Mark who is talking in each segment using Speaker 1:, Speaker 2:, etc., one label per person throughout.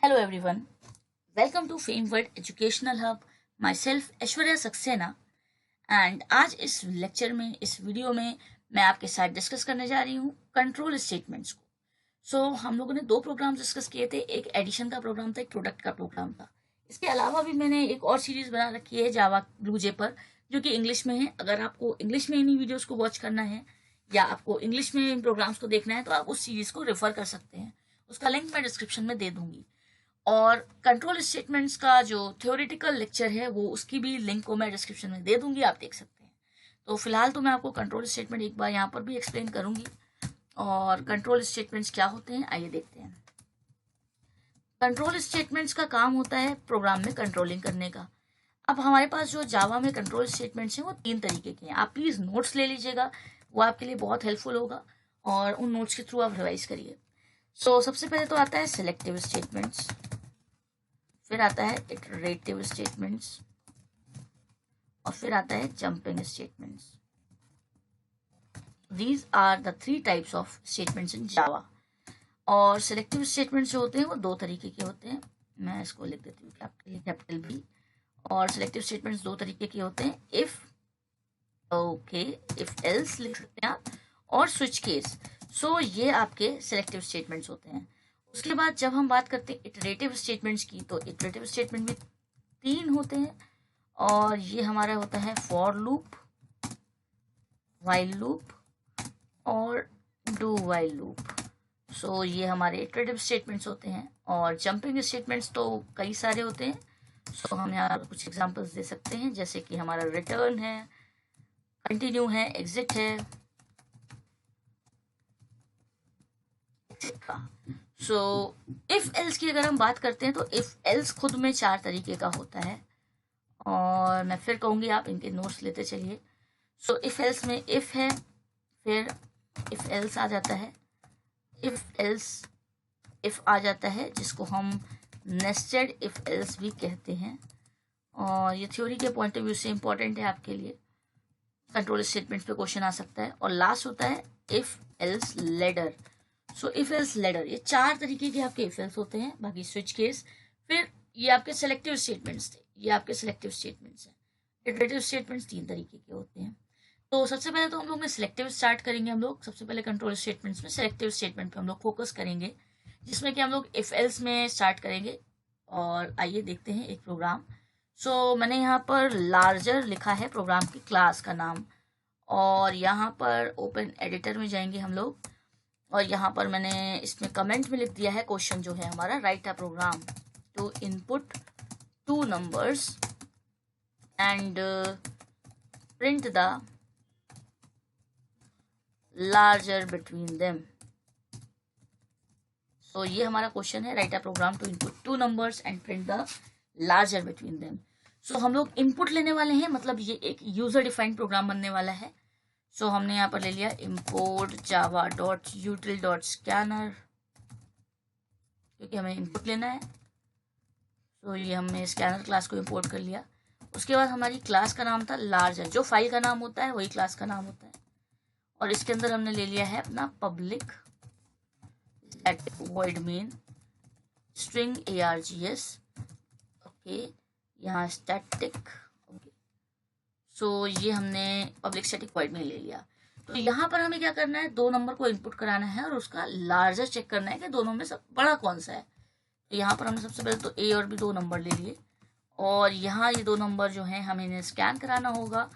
Speaker 1: Hello everyone, welcome to FameWorld Educational Hub. Myself Aishwarya Saxena and आज इस lecture में इस वीडियो में मैं आपके साथ डिस्कस करने जा रही हूँ कंट्रोल स्टेटमेंट्स को। हम लोगों ने दो प्रोग्राम डिस्कस किए थे, एक एडिशन का प्रोग्राम था, एक प्रोडक्ट का प्रोग्राम था। इसके अलावा भी मैंने एक और सीरीज बना रखी है जावा ब्लूजे पर, जो कि इंग्लिश में है। अगर आपको इंग्लिश में इन्हीं वीडियोस को वॉच करना है या आपको इंग्लिश में इन प्रोग्राम्स को देखना है तो आप उस सीरीज को रेफर कर सकते हैं। उसका लिंक मैं डिस्क्रिप्शन में दे दूंगी। और कंट्रोल स्टेटमेंट्स का जो थ्योरेटिकल लेक्चर है वो उसकी भी लिंक को मैं डिस्क्रिप्शन में दे दूंगी, आप देख सकते हैं। तो फिलहाल तो मैं आपको कंट्रोल स्टेटमेंट एक बार यहाँ पर भी एक्सप्लेन करूंगी। और कंट्रोल स्टेटमेंट्स क्या होते हैं आइए देखते हैं। कंट्रोल स्टेटमेंट्स का काम होता है प्रोग्राम में कंट्रोलिंग करने का। अब हमारे पास जो जावा में कंट्रोल स्टेटमेंट्स हैं वो 3 तरीके के हैं। आप प्लीज नोट्स ले लीजिएगा, वो आपके लिए बहुत हेल्पफुल होगा और उन नोट्स के थ्रू आप रिवाइज करिए। सबसे पहले तो आता है सिलेक्टिव स्टेटमेंट्स, फिर आता है इटरेटिव स्टेटमेंट्स और फिर आता है jumping statements. These are the 3 types of statements in Java. और सिलेक्टिव स्टेटमेंट्स जो होते हैं वो 2 तरीके के होते हैं। मैं इसको लिख देती हूँ कैपिटल बी। और सिलेक्टिव स्टेटमेंट्स 2 तरीके के होते हैं, इफ इफ एल्स लिख सकते हैं आप, और स्विच केस। ये आपके सिलेक्टिव स्टेटमेंट्स होते हैं। उसके बाद जब हम बात करते हैं इटरेटिव स्टेटमेंट्स की, तो इटरेटिव स्टेटमेंट भी 3 होते हैं और ये हमारा होता है फॉर लूप, व्हाइल लूप और डू व्हाइल लूप। ये हमारे इटरेटिव स्टेटमेंट्स होते हैं। और जंपिंग स्टेटमेंट्स तो कई सारे होते हैं। हम यहाँ कुछ एग्जांपल्स दे सकते हैं, जैसे कि हमारा रिटर्न है, कंटिन्यू है, एग्जिट है, इफ एल्स की अगर हम बात करते हैं तो इफ एल्स खुद में 4 तरीके का होता है और मैं फिर कहूंगी आप इनके नोट्स लेते चलिए। इफ एल्स में इफ है, फिर इफ एल्स आ जाता है, इफ एल्स इफ आ जाता है, जिसको हम नेस्टेड इफ एल्स भी कहते हैं। और ये थ्योरी के पॉइंट ऑफ व्यू से इंपॉर्टेंट है आपके लिए, कंट्रोल स्टेटमेंट पे क्वेश्चन आ सकता है। और लास्ट होता है if else ladder. If else ladder, ये 4 तरीके के आपके इफ एल्स होते हैं। बाकी स्विच केस, फिर ये आपके सेलेक्टिव स्टेटमेंट्स थे, ये आपके सेलेक्टिव स्टेटमेंट्स हैं। इटरेटिव स्टेटमेंट्स 3 तरीके के होते हैं। सबसे पहले तो हम लोग में सिलेक्टिव स्टार्ट करेंगे। हम लोग सबसे पहले कंट्रोल स्टेटमेंट्स में सिलेक्टिव स्टेटमेंट पे हम लोग फोकस करेंगे, जिसमें कि हम लोग इफ एल्स में स्टार्ट करेंगे। और आइए देखते हैं एक प्रोग्राम। मैंने यहाँ पर लार्जर लिखा है प्रोग्राम की क्लास का नाम, और यहाँ पर ओपन एडिटर में जाएंगे हम लोग, और यहाँ पर मैंने इसमें कमेंट में लिख दिया है क्वेश्चन जो है हमारा, write a program to input 2 numbers and print the larger between them. ये हमारा क्वेश्चन है, write a program to input 2 numbers and print the larger between them. हम लोग इनपुट लेने वाले हैं, मतलब ये एक यूजर डिफाइंड प्रोग्राम बनने वाला है। हमने यहाँ पर ले लिया import java.util.scanner, क्योंकि हमें इनपुट लेना है। ये हमने स्कैनर क्लास को इंपोर्ट कर लिया। उसके बाद हमारी क्लास का नाम था लार्जर, जो फाइल का नाम होता है वही क्लास का नाम होता है। और इसके अंदर हमने ले लिया है अपना public void main string args, okay, यहाँ स्टैटिक, ये हमने पब्लिक स्टैटिक वॉइड में ले लिया। यहाँ पर हमें क्या करना है, 2 नंबर को इनपुट कराना है और उसका लार्जर चेक करना है कि दोनों में सब बड़ा कौन सा है। यहाँ पर हमने सबसे पहले तो ए और बी 2 नंबर ले लिए, और यहाँ ये 2 नंबर जो हैं हमें इन्हें स्कैन कराना होगा,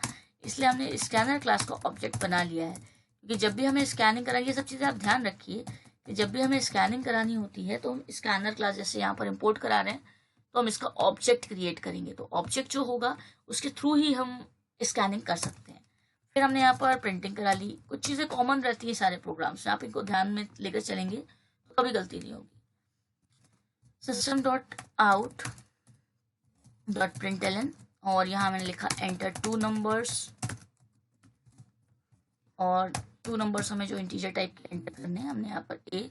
Speaker 1: इसलिए हमने स्कैनर क्लास का ऑब्जेक्ट बना लिया है। क्योंकि जब भी हमें स्कैनिंग कराएंगे, ये सब चीज़ें आप ध्यान रखिए कि जब भी हमें स्कैनिंग करानी होती है तो हम स्कैनर क्लास जैसे यहाँ पर इम्पोर्ट करा रहे हैं तो हम इसका ऑब्जेक्ट क्रिएट करेंगे। तो ऑब्जेक्ट जो होगा उसके थ्रू ही हम स्कैनिंग कर सकते हैं। फिर हमने यहाँ पर प्रिंटिंग करा ली। कुछ चीज़ें कॉमन रहती है सारे प्रोग्राम्स में, आप इनको ध्यान में लेकर चलेंगे तो कभी गलती नहीं होगी। system.out.println, और यहाँ मैंने लिखा एंटर 2 numbers, और 2 numbers हमें जो इंटीजर टाइप के एंटर करने हैं। हमने यहाँ पर ए,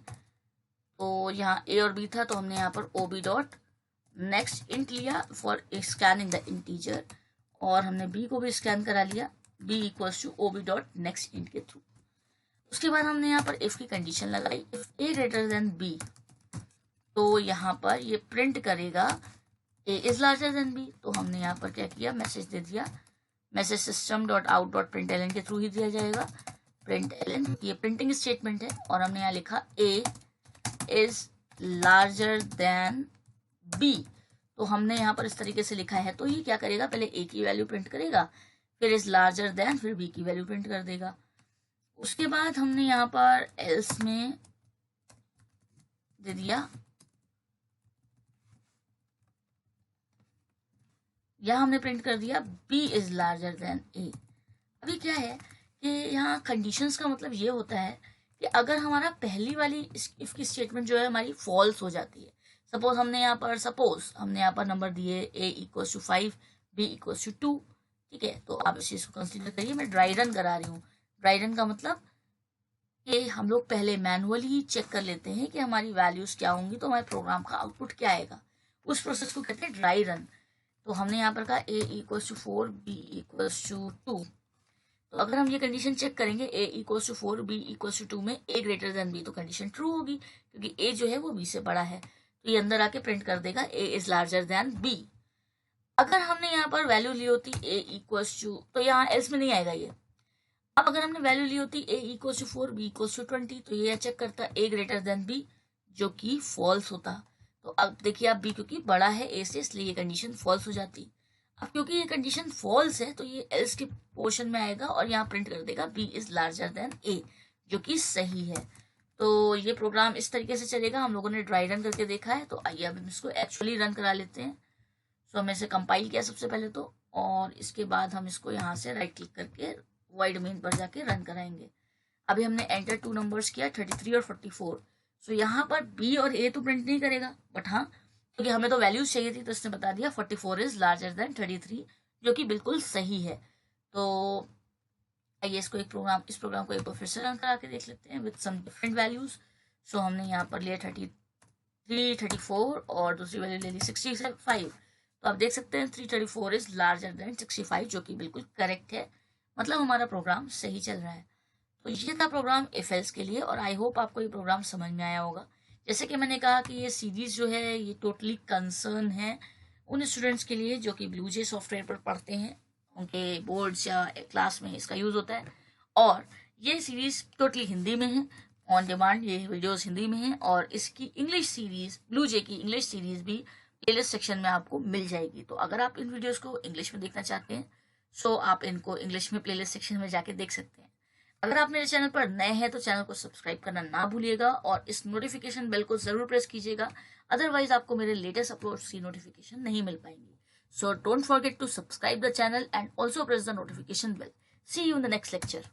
Speaker 1: तो यहाँ ए और बी था तो हमने यहाँ पर ob.next int लिया फॉर स्कैनिंग द इंटीजर, और हमने बी को भी स्कैन करा लिया, b equals to ob.next int के थ्रू। उसके बाद हमने यहाँ पर इफ की कंडीशन लगाई, if a greater than b, तो यहाँ पर ये प्रिंट करेगा a is larger than b। तो हमने यहाँ पर क्या किया, मैसेज दे दिया, message system dot out dot print l n के थ्रू ही दिया जाएगा। प्रिंट एलन, ये प्रिंटिंग स्टेटमेंट है, और हमने यहाँ लिखा a is larger than b। तो हमने यहाँ पर इस तरीके से लिखा है, तो ये क्या करेगा, पहले a की वैल्यू प्रिंट करेगा, फिर इज लार्जर देन, फिर b की वैल्यू प्रिंट कर देगा। उसके बाद हमने यहाँ पर एल्स में दे दिया, यहाँ हमने प्रिंट कर दिया b is larger then a। अभी क्या है कि यहाँ कंडीशंस का मतलब ये होता है कि अगर हमारा पहली वाली इफ की स्टेटमेंट जो है हमारी फॉल्स हो जाती है, सपोज हमने यहाँ पर नंबर दिए a equals to 5, b equals to 2, ठीक है। तो आप इस चीज को कंसिडर करिए, मैं ड्राई रन करा रही हूँ। ड्राई रन का मतलब कि हम लोग पहले मैनुअली चेक कर लेते हैं कि हमारी वैल्यूज क्या होंगी, तो हमारे प्रोग्राम का आउटपुट क्या आएगा, उस प्रोसेस को कहते हैं ड्राई रन। तो हमने यहाँ पर कहा a equals to 4, b equals to 2। तो अगर हम ये कंडीशन चेक करेंगे a equals to 4, b equals to 2 में a ग्रेटर देन b, तो कंडीशन ट्रू होगी क्योंकि a जो है वो b से बड़ा है। तो ये अंदर आके प्रिंट कर देगा a is larger than b। अगर हमने यहाँ पर वैल्यू ली होती a इक्वल्स टू, तो यहाँ एल्स में नहीं आएगा ये। अब अगर हमने वैल्यू ली होती a equals to 4, b equals to 20, तो ये चेक करता a ग्रेटर देन b, जो कि फॉल्स होता। तो अब देखिए आप b क्योंकि बड़ा है a से, इसलिए ये कंडीशन फॉल्स हो जाती। अब क्योंकि ये कंडीशन फॉल्स है तो ये एल्स के पोर्शन में आएगा और यहाँ प्रिंट कर देगा b is larger then a, जो कि सही है। तो ये प्रोग्राम इस तरीके से चलेगा। हम लोगों ने ड्राई रन करके देखा है, तो आइए अब हम इसको एक्चुअली रन करा लेते हैं। सो हमने इसे कंपाइल किया सबसे पहले तो, और इसके बाद हम इसको यहाँ से राइट क्लिक करके वाइड मेन पर जाके रन कराएंगे। अभी हमने एंटर 2 नंबर्स किया, 33 और 44। सो यहाँ पर b और a तो प्रिंट नहीं करेगा, बट हाँ क्योंकि हमें तो वैल्यूज चाहिए थी तो इसने बता दिया 44 इज लार्जर देन 33, जो कि बिल्कुल सही है। तो आइए इस प्रोग्राम को एक बार फिर से रन करा के देख लेते हैं विद सम डिफरेंट वैल्यूज। सो हमने यहाँ पर लिया 33, 34 और दूसरी वैल्यू ले ली 65। तो आप देख सकते हैं 334 इज लार्जर देन 65, जो कि बिल्कुल करेक्ट है, मतलब हमारा प्रोग्राम सही चल रहा है। तो ये था प्रोग्राम इफ एल्स के लिए, और आई होप आपको ये प्रोग्राम समझ में आया होगा। जैसे कि मैंने कहा कि ये सीरीज जो है ये टोटली कंसर्न है उन स्टूडेंट्स के लिए जो कि ब्लूजे सॉफ्टवेयर पर पढ़ते हैं, उनके बोर्ड्स या क्लास में इसका यूज होता है। और ये सीरीज टोटली हिंदी में है, ऑन डिमांड ये वीडियोस हिंदी में है, और इसकी इंग्लिश सीरीज, ब्लूजे की इंग्लिश सीरीज भी प्लेलिस्ट सेक्शन में आपको मिल जाएगी। तो अगर आप इन वीडियोस को इंग्लिश में देखना चाहते हैं सो आप इनको इंग्लिश में प्लेलिस्ट सेक्शन में जाके देख सकते हैं। अगर आप मेरे चैनल पर नए हैं तो चैनल को सब्सक्राइब करना ना भूलिएगा और इस नोटिफिकेशन बेल को जरूर प्रेस कीजिएगा, अदरवाइज आपको मेरे लेटेस्ट अपलोड्स की नोटिफिकेशन नहीं मिल पाएंगी। So don't forget to subscribe the channel and also press the notification bell. See you in the next lecture.